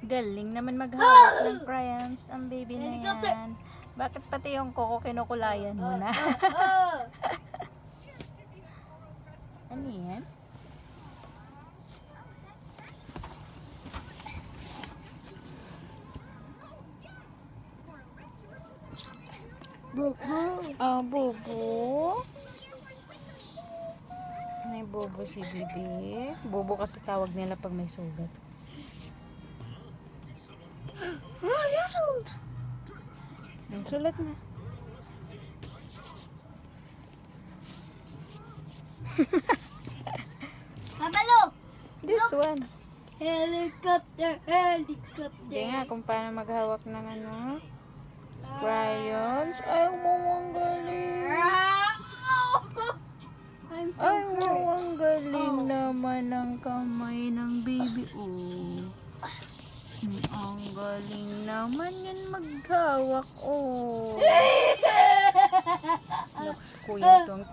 Galing naman maghawak ng crayons ang baby na yan. Bakit pati yung Coco kinukulayan mo na? Ano yan? Bobo. Oh, Bobo. May Bobo si Bibi. Bobo kasi tawag nila pag may sugat. Ang sulat na. Papa, look! This one. Helicopter, helicopter. Hindi nga kung paano maghawak ng ano. Crayons. Ay, wow, ang galing. I'm so Ay, wow, hurt. ang galing naman ng kamay ng baby. Oh. Ang galing naman yan maghawak. Oh. Naku, kuya, tuwang